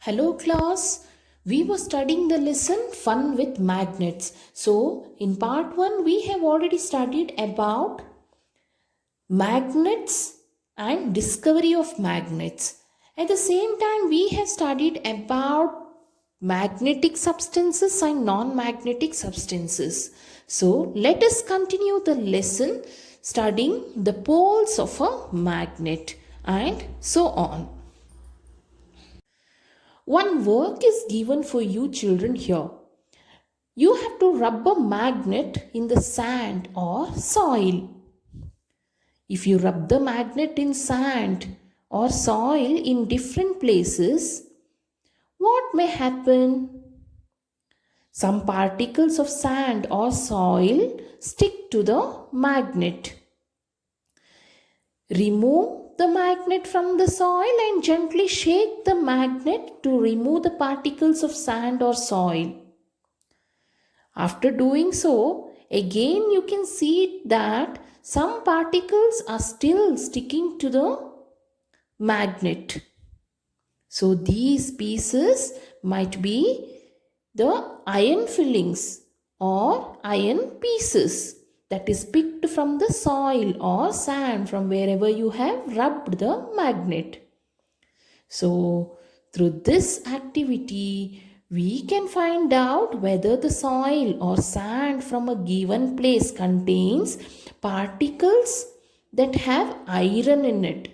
Hello class, we were studying the lesson Fun with Magnets. So, in part 1, we have already studied about magnets and discovery of magnets. At the same time, we have studied about magnetic substances and non-magnetic substances. So, let us continue the lesson studying the poles of a magnet and so on. One work is given for you children here. You have to rub a magnet in the sand or soil. If you rub the magnet in sand or soil in different places, what may happen? Some particles of sand or soil stick to the magnet. Remove the magnet from the soil and gently shake the magnet to remove the particles of sand or soil. After doing so, again you can see that some particles are still sticking to the magnet. So these pieces might be the iron fillings or iron pieces that is picked from the soil or sand from wherever you have rubbed the magnet. So through this activity, we can find out whether the soil or sand from a given place contains particles that have iron in it.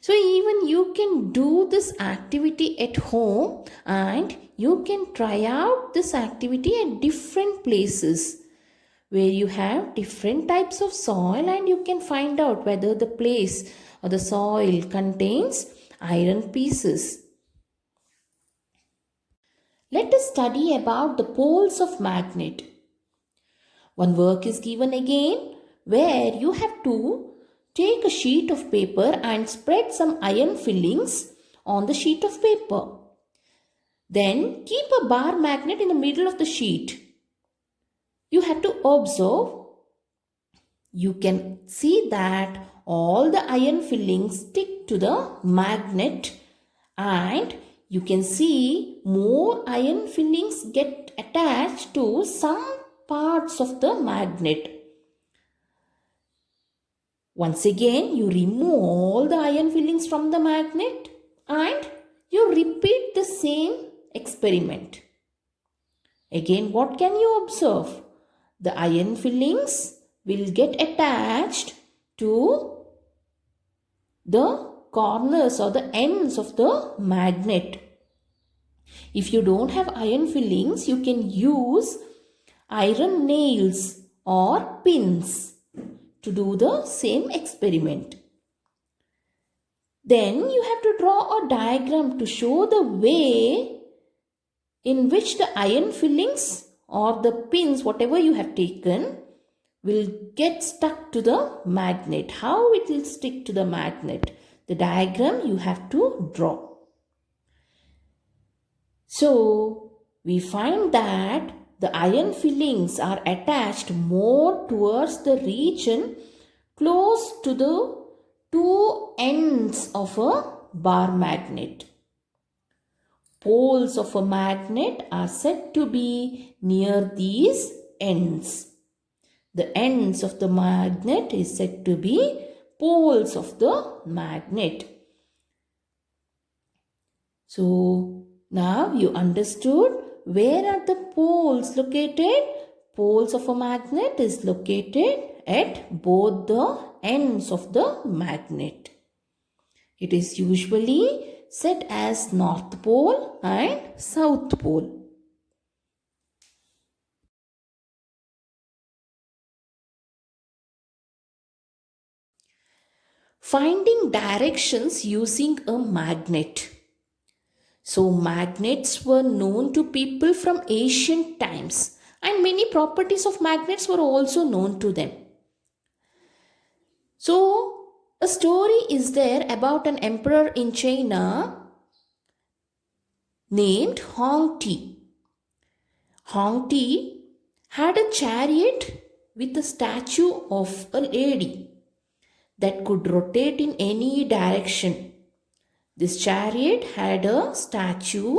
So even you can do this activity at home and you can try out this activity at different places where you have different types of soil and you can find out whether the place or the soil contains iron pieces. Let us study about the poles of magnet. One work is given again where you have to take a sheet of paper and spread some iron fillings on the sheet of paper. Then keep a bar magnet in the middle of the sheet. You have to observe. You can see that all the iron fillings stick to the magnet and you can see more iron fillings get attached to some parts of the magnet. Once again, you remove all the iron fillings from the magnet and you repeat the same experiment. Again, what can you observe? The iron fillings will get attached to the corners or the ends of the magnet. If you don't have iron fillings, you can use iron nails or pins to do the same experiment. Then you have to draw a diagram to show the way in which the iron fillings or the pins, whatever you have taken, will get stuck to the magnet. How it will stick to the magnet? The diagram you have to draw. So, we find that the iron fillings are attached more towards the region close to the two ends of a bar magnet. Poles of a magnet are said to be near these ends. The ends of the magnet is said to be poles of the magnet. So, now you understood where are the poles located? Poles of a magnet is located at both the ends of the magnet. It is usually set as North Pole and South Pole. Finding directions using a magnet. So magnets were known to people from ancient times and many properties of magnets were also known to them. So a story is there about an emperor in China named Hong Ti. Hong Ti had a chariot with a statue of a lady that could rotate in any direction. This chariot had a statue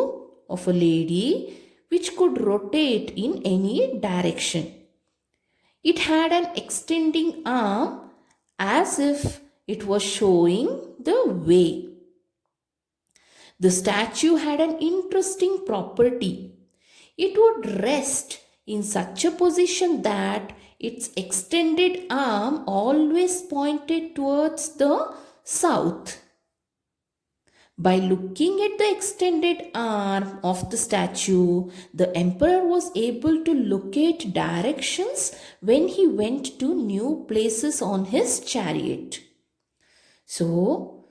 of a lady which could rotate in any direction. It had an extending arm as if it was showing the way. The statue had an interesting property. It would rest in such a position that its extended arm always pointed towards the south. By looking at the extended arm of the statue, the emperor was able to locate directions when he went to new places on his chariot. So,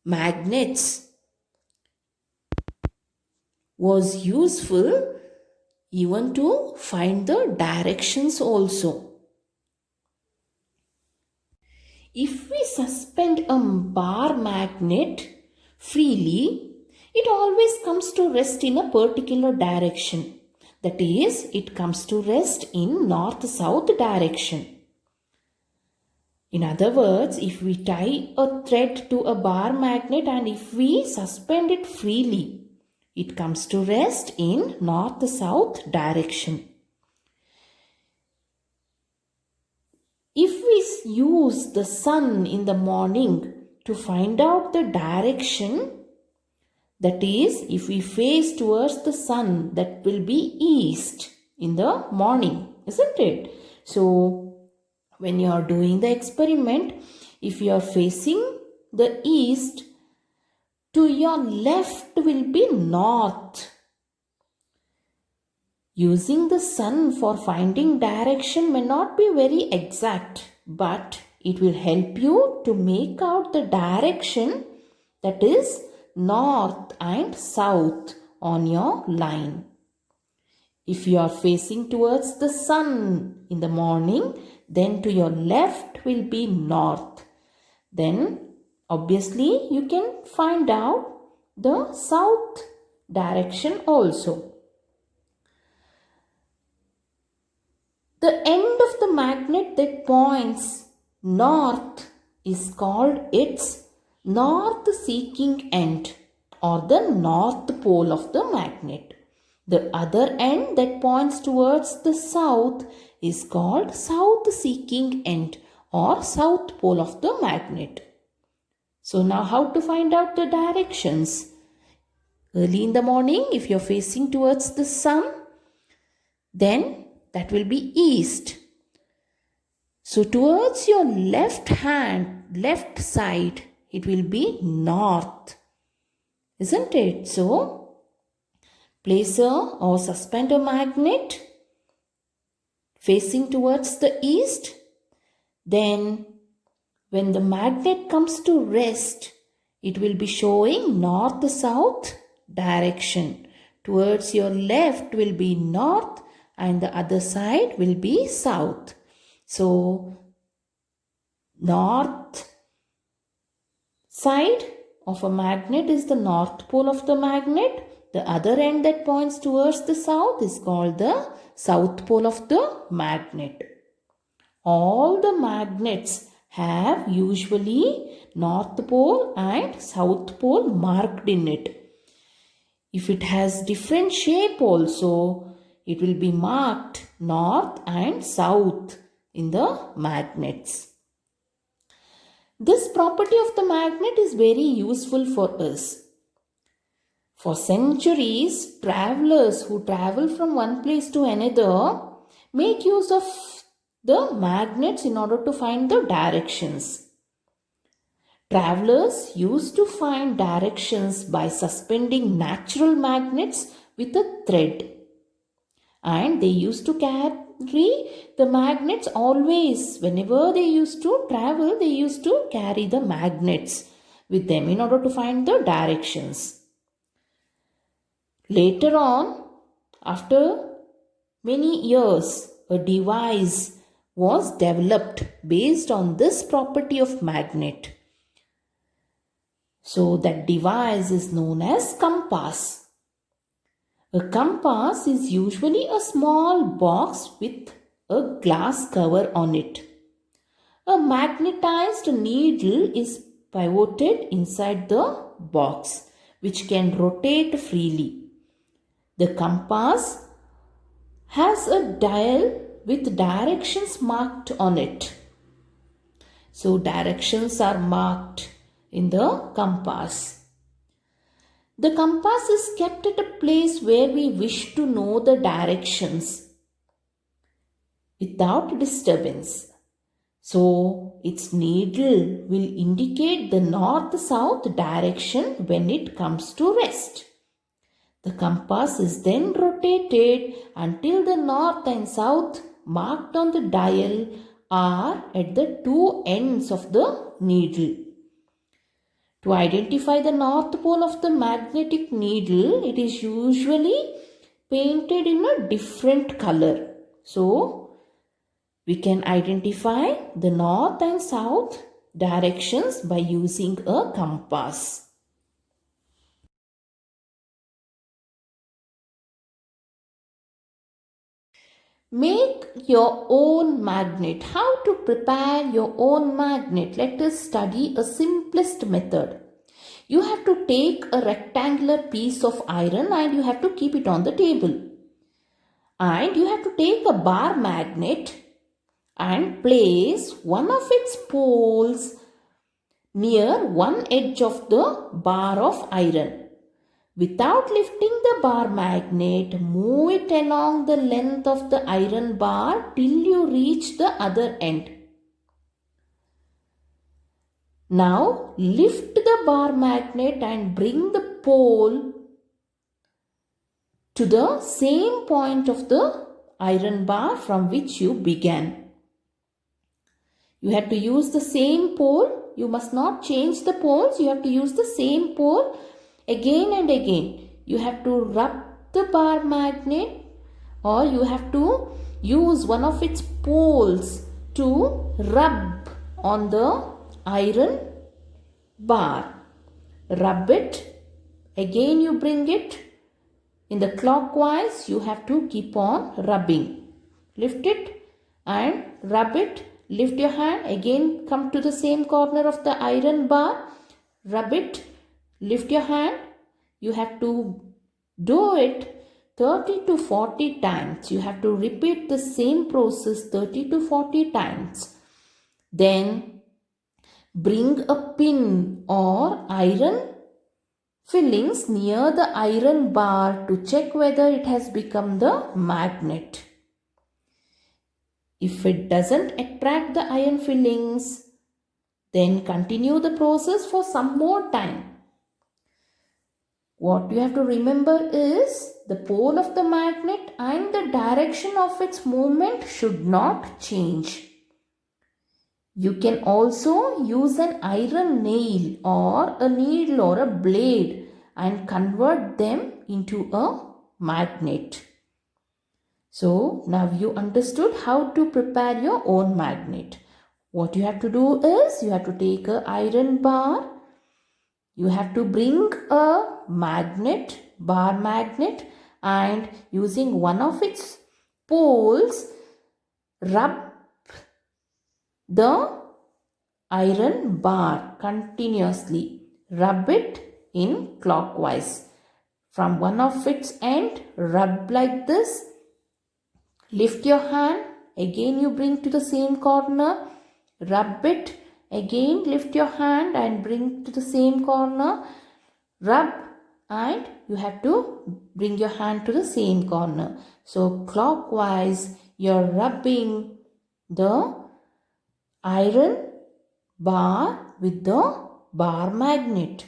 magnets was useful even to find the directions also. If we suspend a bar magnet freely, it always comes to rest in a particular direction. That is, it comes to rest in north-south direction. In other words, if we tie a thread to a bar magnet and if we suspend it freely, it comes to rest in north-south direction. If we use the sun in the morning to find out the direction, that is, if we face towards the sun, that will be east in the morning, isn't it? So, when you are doing the experiment, if you are facing the east, to your left will be north. Using the sun for finding direction may not be very exact, but it will help you to make out the direction, that is north and south on your line. If you are facing towards the sun in the morning, then to your left will be north. Then obviously you can find out the south direction also. The end of the magnet that points north is called its north-seeking end or the north pole of the magnet. The other end that points towards the south is called south-seeking end or south pole of the magnet. So now how to find out the directions? Early in the morning, if you're facing towards the sun, then that will be east. So towards your left side, it will be north. Isn't it? So, place or suspend a magnet facing towards the east. Then, when the magnet comes to rest, it will be showing north-south direction. Towards your left will be north and the other side will be south. So, north side of a magnet is the north pole of the magnet. The other end that points towards the south is called the south pole of the magnet. All the magnets have usually north pole and south pole marked in it. If it has different shape also, it will be marked north and south in the magnets. This property of the magnet is very useful for us. For centuries, travelers who travel from one place to another make use of the magnets in order to find the directions. Travelers used to find directions by suspending natural magnets with a thread. And they used to carry the magnets always. Whenever they used to travel, they used to carry the magnets with them in order to find the directions. Later on, after many years, a device was developed based on this property of magnet. So that device is known as compass. A compass is usually a small box with a glass cover on it. A magnetized needle is pivoted inside the box which can rotate freely. The compass has a dial with directions marked on it. So directions are marked in the compass. The compass is kept at a place where we wish to know the directions without disturbance. So its needle will indicate the north-south direction when it comes to rest. The compass is then rotated until the north and south marked on the dial are at the two ends of the needle. To identify the north pole of the magnetic needle, it is usually painted in a different color. So, we can identify the north and south directions by using a compass. Make your own magnet. How to prepare your own magnet? Let us study a simplest method. You have to take a rectangular piece of iron and you have to keep it on the table. And you have to take a bar magnet and place one of its poles near one edge of the bar of iron. Without lifting the bar magnet, move it along the length of the iron bar till you reach the other end. Now lift the bar magnet and bring the pole to the same point of the iron bar from which you began. You have to use the same pole. You must not change the poles. You have to use the same pole. Again and again, you have to rub the bar magnet or you have to use one of its poles to rub on the iron bar. Rub it. Again you bring it. In the clockwise, you have to keep on rubbing. Lift it and rub it. Lift your hand. Again come to the same corner of the iron bar. Rub it. Lift your hand. You have to do it 30 to 40 times. You have to repeat the same process 30 to 40 times. Then bring a pin or iron fillings near the iron bar to check whether it has become the magnet. If it doesn't attract the iron fillings, then continue the process for some more time. What you have to remember is the pole of the magnet and the direction of its movement should not change. You can also use an iron nail or a needle or a blade and convert them into a magnet. So now you understood how to prepare your own magnet. What you have to do is you have to take an iron bar. You have to bring a magnet, bar magnet, and using one of its poles, rub the iron bar continuously. Rub it in clockwise. From one of its end, rub like this. Lift your hand. Again you bring to the same corner. Rub it. Again lift your hand and bring to the same corner. Rub and you have to bring your hand to the same corner. So clockwise you're rubbing the iron bar with the bar magnet.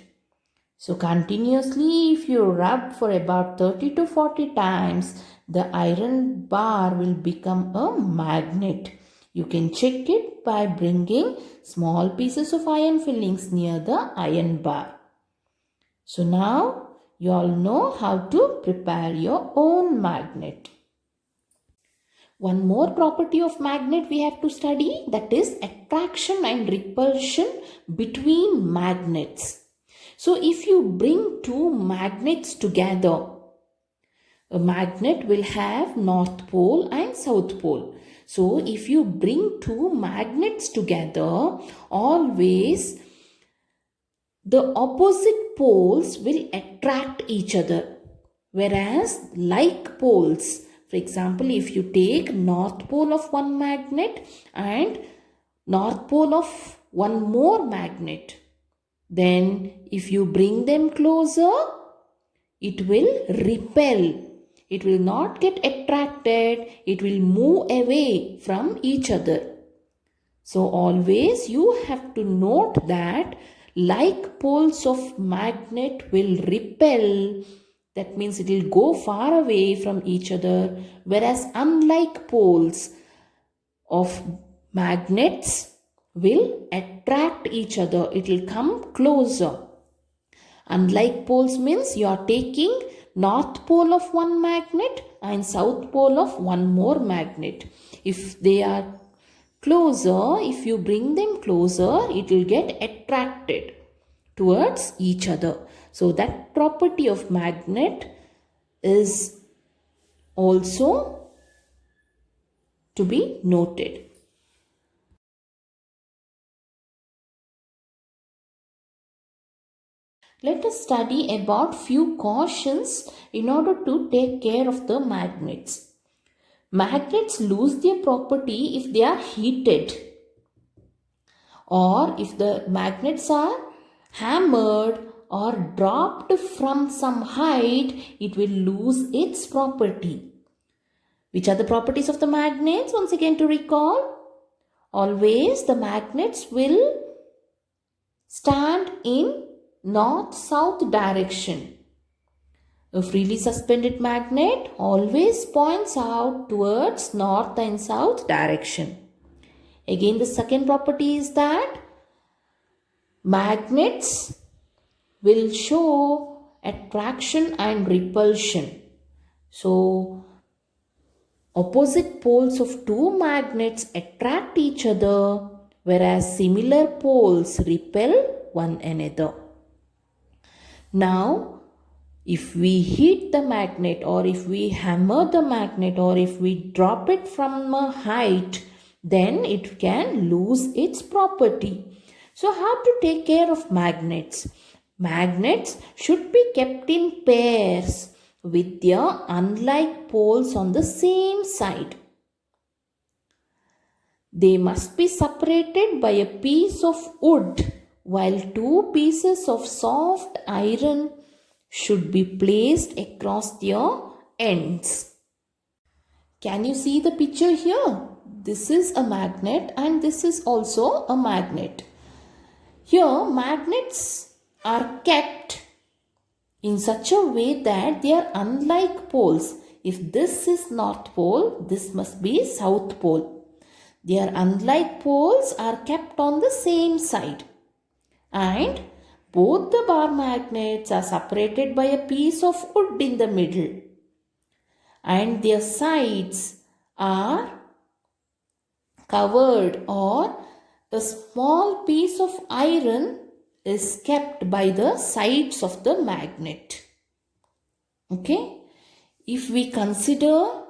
So continuously if you rub for about 30 to 40 times, the iron bar will become a magnet. You can check it by bringing small pieces of iron fillings near the iron bar. So now you all know how to prepare your own magnet. One more property of magnet we have to study, that is attraction and repulsion between magnets. So if you bring two magnets together, a magnet will have north pole and south pole. So if you bring two magnets together, always the opposite poles will attract each other. Whereas like poles, for example, if you take north pole of one magnet and north pole of one more magnet, then if you bring them closer, it will repel. It will not get attracted. It will move away from each other. So always you have to note that like poles of magnet will repel. That means it will go far away from each other. Whereas unlike poles of magnets will attract each other. It will come closer. Unlike poles means you are taking north pole of one magnet and south pole of one more magnet. If they are closer, if you bring them closer, it will get attracted towards each other. So that property of magnet is also to be noted. Let us study about few cautions in order to take care of the magnets. Magnets lose their property if they are heated, or if the magnets are hammered or dropped from some height, it will lose its property. Which are the properties of the magnets? Once again to recall, always the magnets will stand in north-south direction. A freely suspended magnet always points out towards north and south direction. Again, the second property is that magnets will show attraction and repulsion. So, opposite poles of two magnets attract each other, whereas similar poles repel one another. Now, if we heat the magnet, or if we hammer the magnet, or if we drop it from a height, then it can lose its property. So how to take care of magnets? Magnets should be kept in pairs with their unlike poles on the same side. They must be separated by a piece of wood, while two pieces of soft iron should be placed across their ends. Can you see the picture here? This is a magnet and this is also a magnet. Here magnets are kept in such a way that they are unlike poles. If this is north pole, this must be south pole. Their unlike poles are kept on the same side. And both the bar magnets are separated by a piece of wood in the middle. And their sides are covered, or a small piece of iron is kept by the sides of the magnet. Okay. If we consider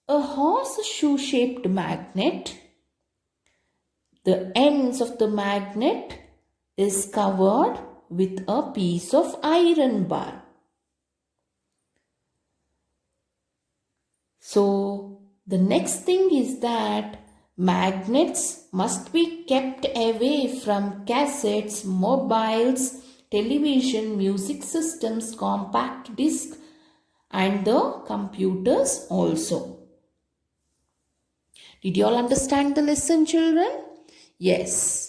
a horseshoe shaped magnet, the ends of the magnet is covered with a piece of iron bar. So the next thing is that magnets must be kept away from cassettes, mobiles, television, music systems, compact disc, and the computers also. Did you all understand the lesson, children? Yes.